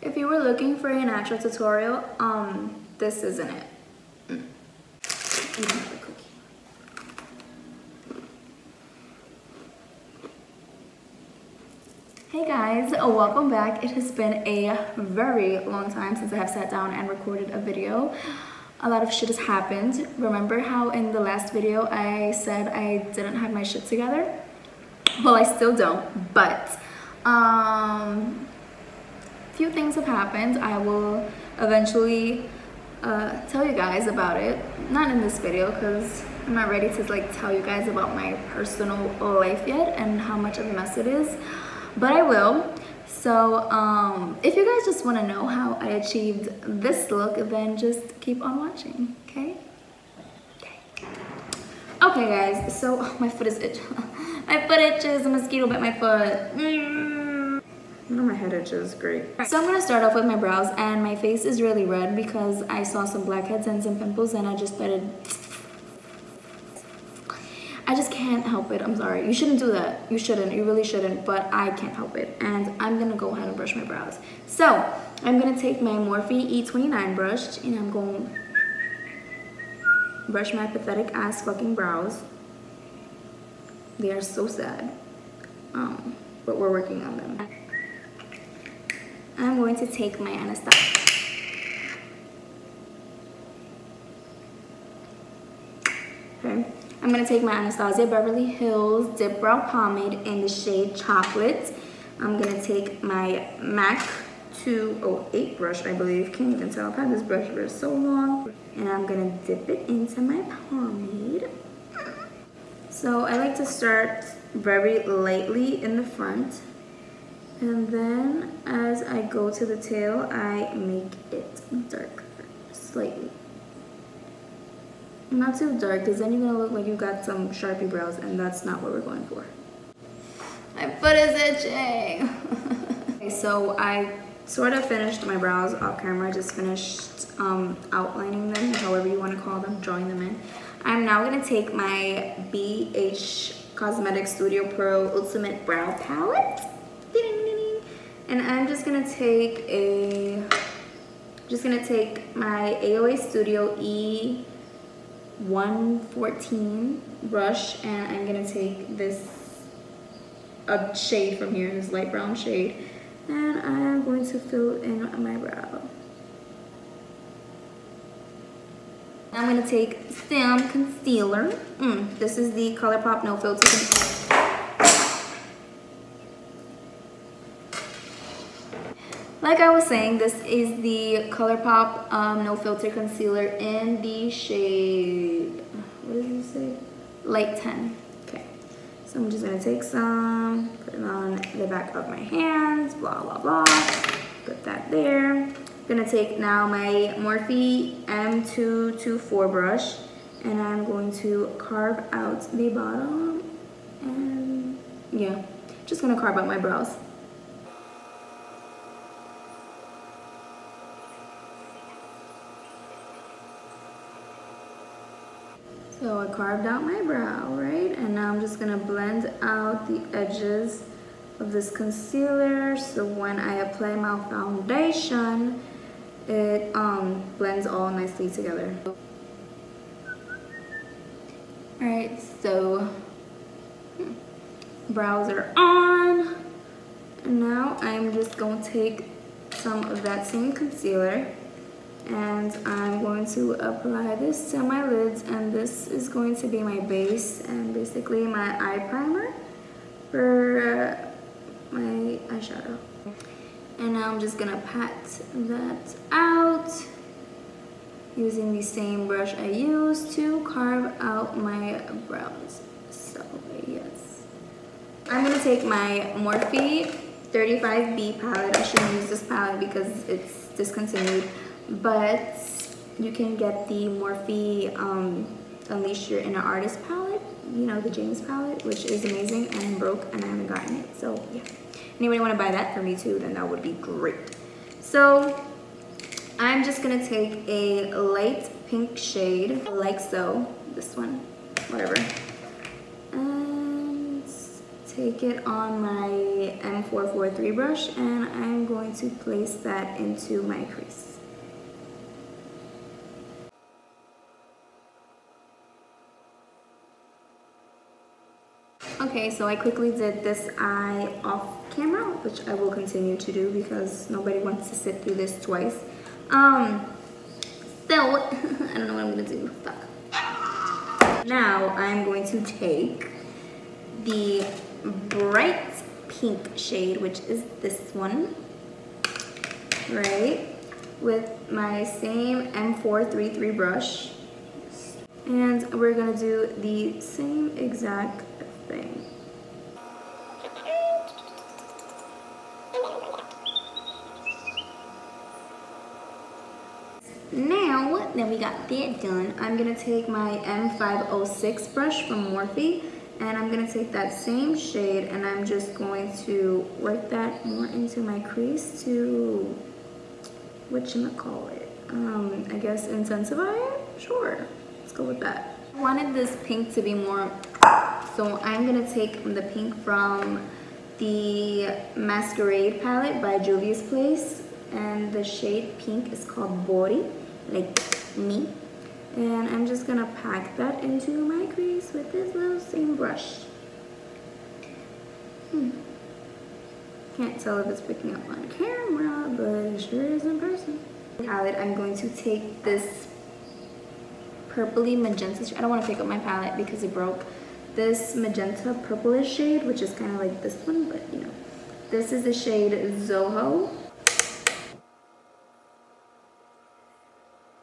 If you were looking for a natural tutorial, this isn't it. Another cookie. Hey guys, welcome back. It has been a very long time since I have sat down and recorded a video. A lot of shit has happened. Remember how in the last video I said I didn't have my shit together? Well, I still don't, but few things have happened. I will eventually tell you guys about it. Not in this video because I'm not ready to like tell you guys about my personal life yet and how much of a mess it is, but I will. So if you guys just want to know how I achieved this look, then just keep on watching, okay? Okay guys, so my foot is itching. My foot itches, a mosquito bit my foot. My head itches, great. So I'm gonna start off with my brows, and my face is really red because I saw some blackheads and some pimples, and I just can't help it. I'm sorry. You shouldn't do that. You shouldn't. You really shouldn't, but I can't help it. And I'm gonna go ahead and brush my brows. So I'm gonna take my Morphe E29 brush, and I'm going to brush my pathetic ass fucking brows. They are so sad. But we're working on them. I'm going to take my Anastasia. Okay. I'm going to take my Anastasia Beverly Hills Dip Brow Pomade in the shade Chocolate. I'm going to take my MAC 208 brush, I believe. Can't even tell. I've had this brush for so long. And I'm going to dip it into my pomade. So I like to start very lightly in the front. And then as I go to the tail, I make it darker, slightly. Not too dark, because then you're gonna look like you got some Sharpie brows, and that's not what we're going for. My foot is itching. Okay, so I sort of finished my brows off camera. I just finished outlining them, however you want to call them, drawing them in. I'm now gonna take my BH Cosmetics Studio Pro Ultimate Brow Palette. And I'm just gonna take my AOA Studio E114 brush, and I'm gonna take this a shade from here, this light brown shade, and I'm going to fill in my brow. I'm gonna take some concealer. This is the ColourPop No Filter Concealer. Like I was saying, this is the ColourPop No Filter Concealer in the shade, what does it say? Light 10. Okay, so I'm just gonna take some, put it on the back of my hands, blah, blah, blah. Put that there. I'm gonna take now my Morphe M224 brush, and I'm going to carve out the bottom, and yeah, just gonna carve out my brows. So I carved out my brow, right? And now I'm just gonna blend out the edges of this concealer, so when I apply my foundation, it blends all nicely together. Alright, so brows are on. And now I'm just going to take some of that same concealer, and I'm going to apply this to my lids, and this is going to be my base and basically my eye primer for my eyeshadow. And now I'm just gonna pat that out using the same brush I used to carve out my brows. So yes, I'm gonna take my Morphe 35B palette. I shouldn't use this palette because it's discontinued, but you can get the Morphe Unleash Your Inner Artist palette, you know, the James palette, which is amazing, and I'm broke and I haven't gotten it. So yeah, anybody want to buy that for me too, then that would be great. So I'm just gonna take a light pink shade, like so, this one, whatever, and take it on my M443 brush and I'm going to place that into my crease. Okay, so I quickly did this eye off camera, which I will continue to do because nobody wants to sit through this twice. So, I don't know what I'm gonna do. Fuck. Now I'm going to take the bright pink shade, which is this one, right, with my same M433 brush, and we're gonna do the same exact thing. Now that we got that done, I'm gonna take my M506 brush from Morphe, and I'm gonna take that same shade and I'm just going to work that more into my crease to, whatchamacallit, I guess intensify it? Sure, let's go with that. I wanted this pink to be more, so I'm gonna take the pink from the Masquerade palette by Juvia's Place, and the shade pink is called Bori, like me. And I'm just gonna pack that into my crease with this little same brush. Can't tell if it's picking up on camera, but it sure is in person. Palette, I'm going to take this purpley magenta, I don't want to pick up my palette because it broke. This magenta purplish shade, which is kind of like this one, but you know. This is the shade Zoho.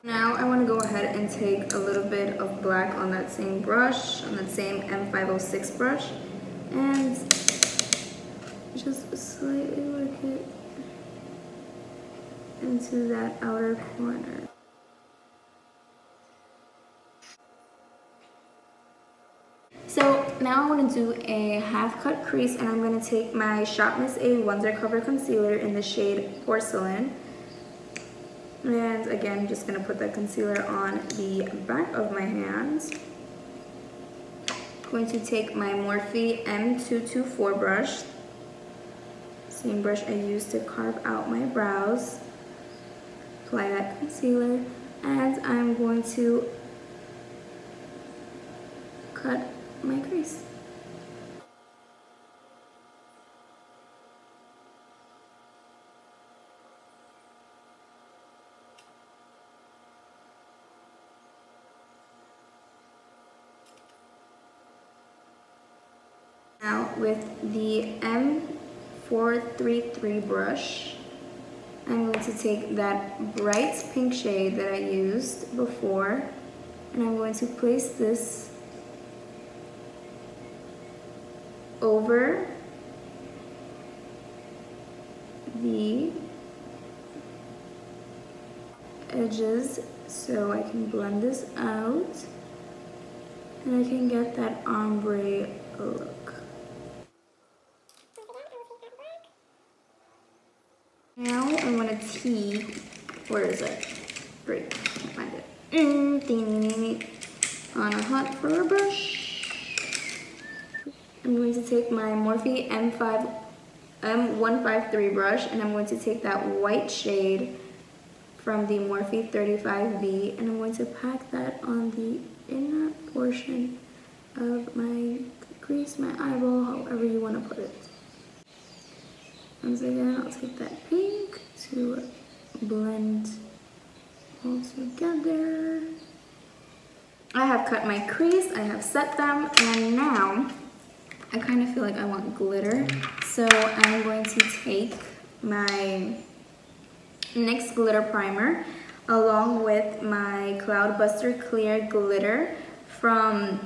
Now I want to go ahead and take a little bit of black on that same brush, on that same M506 brush, and just slightly work it into that outer corner. So now I want to do a half cut crease, and I'm going to take my Shop Miss A Wonder Cover Concealer in the shade Porcelain. And again, I'm just going to put that concealer on the back of my hands. I'm going to take my Morphe M224 brush, same brush I used to carve out my brows, apply that concealer, and I'm going to cut my crease. Now with the M433 brush, I'm going to take that bright pink shade that I used before, and I'm going to place this over the edges so I can blend this out and I can get that ombre look. Now I want a T, where is it? Great, can't find it. On a hot fur brush. I'm going to take my Morphe M153 brush, and I'm going to take that white shade from the Morphe 35B, and I'm going to pack that on the inner portion of my crease, my eyeball, however you want to put it. Once again, I'll take that pink to blend all together. I have cut my crease, I have set them, and now I kind of feel like I want glitter. So I'm going to take my NYX glitter primer along with my Cloudbuster Clear Glitter from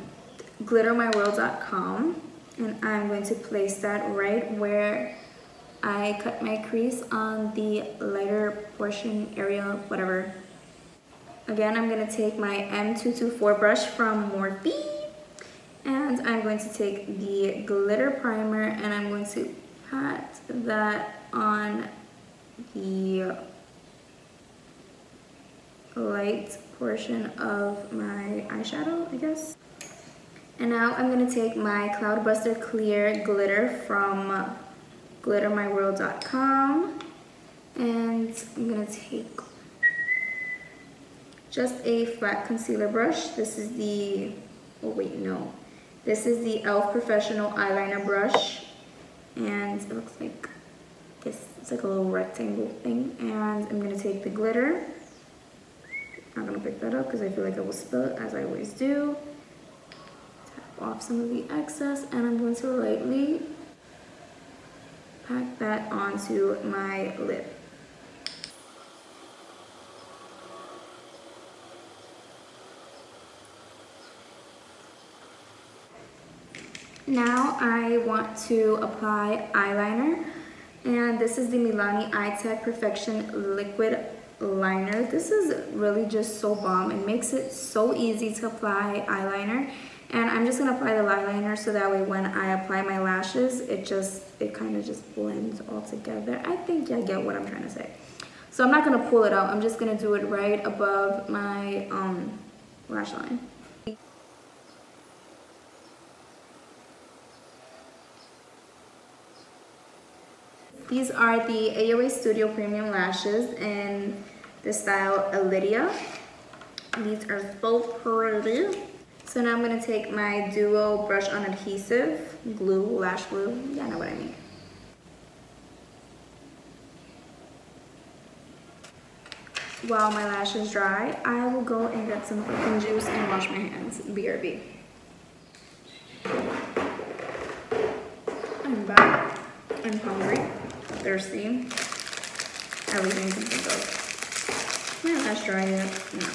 glittermyworld.com, and I'm going to place that right where I cut my crease on the lighter portion area, whatever. Again, I'm going to take my M224 brush from Morphe, and I'm going to take the glitter primer and I'm going to pat that on the light portion of my eyeshadow, I guess. And now I'm gonna take my Cloudbuster Clear Glitter from glittermyworld.com, and I'm gonna take just a flat concealer brush. This is the, oh wait, no. This is the e.l.f. Professional Eyeliner Brush, and it looks like this. It's like a little rectangle thing. And I'm gonna take the glitter. I'm not gonna pick that up because I feel like I will spill it, as I always do. Tap off some of the excess, and I'm going to lightly pack that onto my lip. Now I want to apply eyeliner, and this is the Milani Eye Tech Perfection Liquid Liner. This is really just so bomb. It makes it so easy to apply eyeliner, and I'm just gonna apply the eyeliner so that way when I apply my lashes, it kind of just blends all together. I think you get what I'm trying to say. So I'm not gonna pull it out. I'm just gonna do it right above my lash line. These are the AOA Studio Premium Lashes in the style Lydia. These are so pretty. So now I'm going to take my Duo Brush On Adhesive Glue, Lash Glue. Yeah, I know what I mean. While my lashes dry, I will go and get some freaking juice and wash my hands. BRB. I'm back. I'm hungry. Thirsty. Everything you can think of. My lash dry yet? No.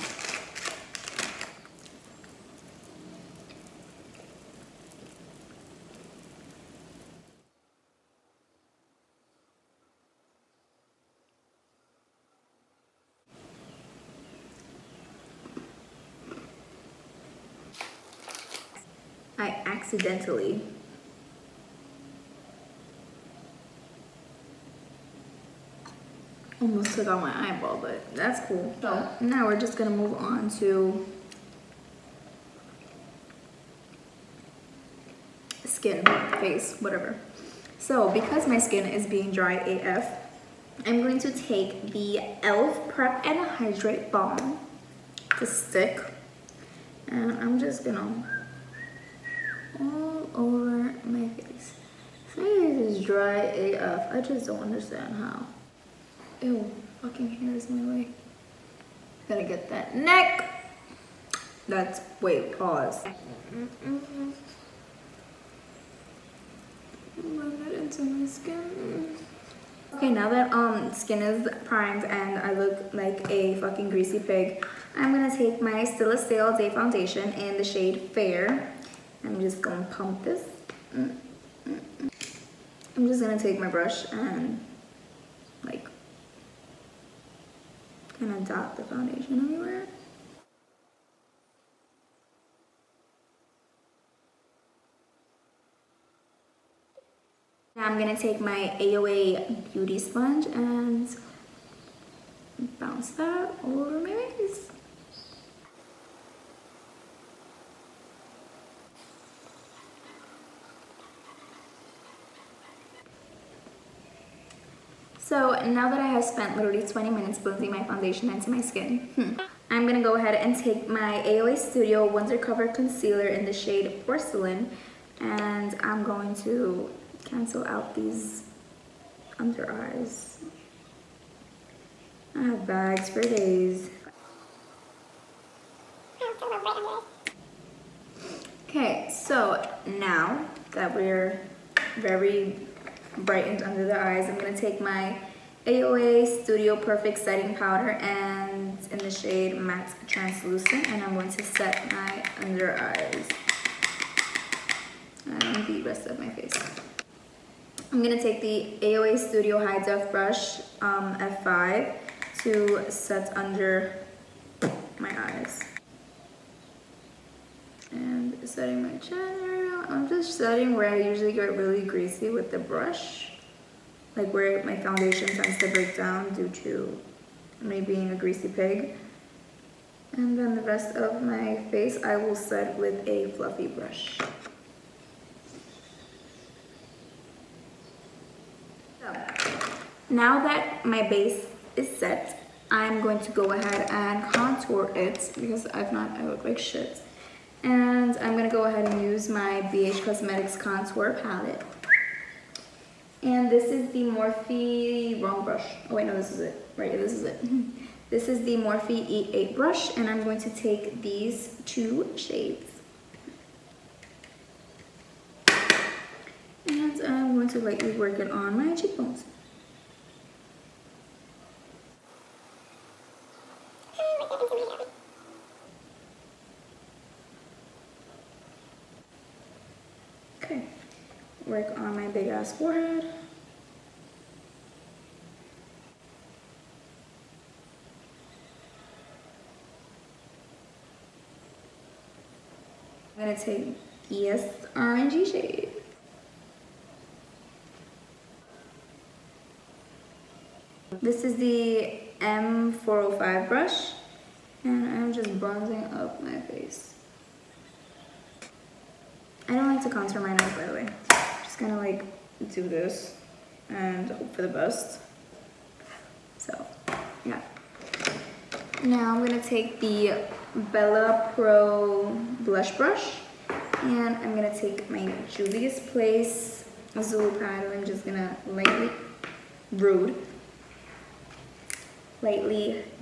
I accidentally almost took out my eyeball, but that's cool. So now we're just gonna move on to skin, face, whatever. So because my skin is being dry AF, I'm going to take the e.l.f. Prep and Hydrate Balm to stick, and I'm just gonna all over my face. My face is dry AF. I just don't understand how. Ew, fucking hair is in my way. Gotta get that neck. That's, wait, pause. Run that into my skin. Okay, now that skin is primed and I look like a fucking greasy pig, I'm gonna take my Still a Stay All Day foundation in the shade Fair. I'm just gonna pump this. I'm just gonna take my brush and like kind of dot the foundation everywhere. Now I'm gonna take my AOA Beauty Sponge and bounce that over my face. So now that I have spent literally 20 minutes blending my foundation into my skin, I'm gonna go ahead and take my AOA Studio Wonder Cover Concealer in the shade Porcelain, and I'm going to cancel out these under eyes. I have bags for days. Okay, so now that we're very brightened under the eyes, I'm gonna take my AOA Studio Perfect Setting Powder and in the shade Matte Translucent, and I'm going to set my under eyes and the rest of my face. I'm gonna take the AOA Studio High Def Brush F5 to set under my eyes. And setting my chin area. I'm just setting where I usually get really greasy with the brush, like where my foundation tends to break down due to me being a greasy pig. And then the rest of my face I will set with a fluffy brush. So, now that my base is set, I'm going to go ahead and contour it because if not, I look like shit. And I'm gonna go ahead and use my BH Cosmetics contour palette. And this is the Morphe, wrong brush. Oh wait, no, this is it. Right, this is it. This is the Morphe E8 brush, and I'm going to take these two shades. And I'm going to lightly work it on my cheekbones. Okay, work on my big ass forehead. I'm gonna take this orangey shade. This is the M405 brush, and I'm just bronzing up my face. I don't like to contour my nose, by the way. Just gonna like do this and hope for the best. So, yeah. Now I'm gonna take the Bella Pro blush brush, and I'm gonna take my Juvia's Place Azul pad, and I'm just gonna lightly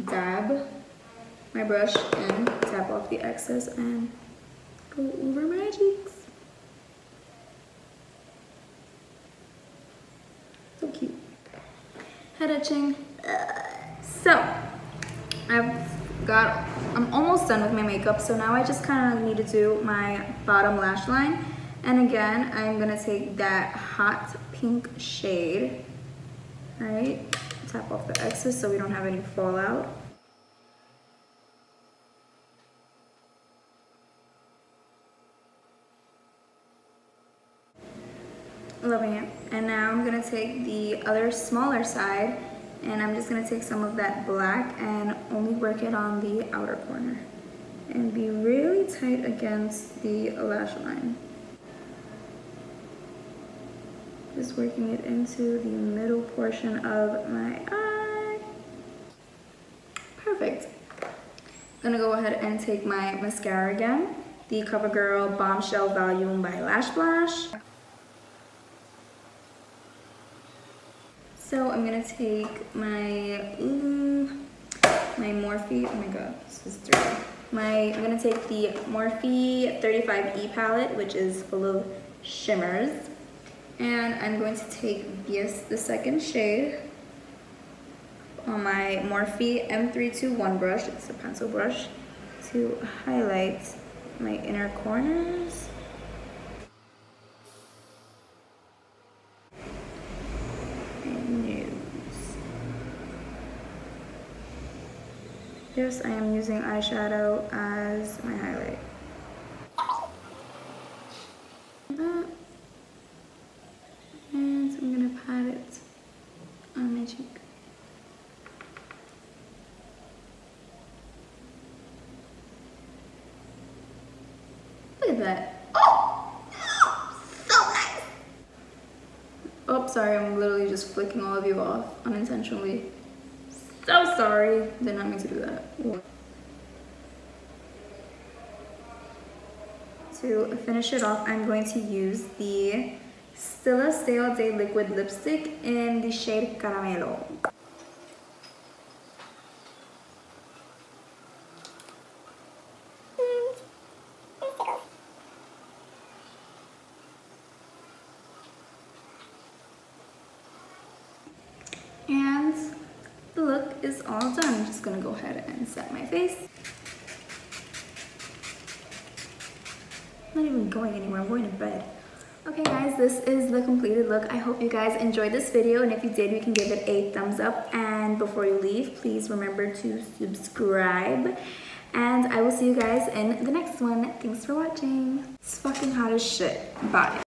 dab my brush and tap off the excess and go over my cheeks. So cute. Head etching. So I'm almost done with my makeup, so now I just kind of need to do my bottom lash line. And again, I'm gonna take that hot pink shade, right? Tap off the excess so we don't have any fallout. Loving it. And now I'm gonna take the other smaller side, and I'm just gonna take some of that black and only work it on the outer corner and be really tight against the lash line. Just working it into the middle portion of my eye. Perfect. I'm gonna go ahead and take my mascara again, the CoverGirl Bombshell Volume by Lash Blast. So I'm gonna take my Morphe, oh my god, this is dirty. I'm gonna take the Morphe 35E palette, which is full of shimmers. And I'm going to take the second shade on my Morphe M321 brush, it's a pencil brush, to highlight my inner corners. Yes, I am using eyeshadow as my highlight. And I'm gonna pat it on my cheek. Look at that. Oh! So nice! Oh, sorry, I'm literally just flicking all of you off unintentionally. So sorry, did not mean to do that. To finish it off, I'm going to use the Stila Stay All Day Liquid Lipstick in the shade Caramelo. And the look is all done. I'm just gonna go ahead and set my face. I'm not even going anywhere, I'm going to bed. Okay guys, this is the completed look. I hope you guys enjoyed this video, and if you did, you can give it a thumbs up. And before you leave, please remember to subscribe. And I will see you guys in the next one. Thanks for watching. It's fucking hot as shit. Bye.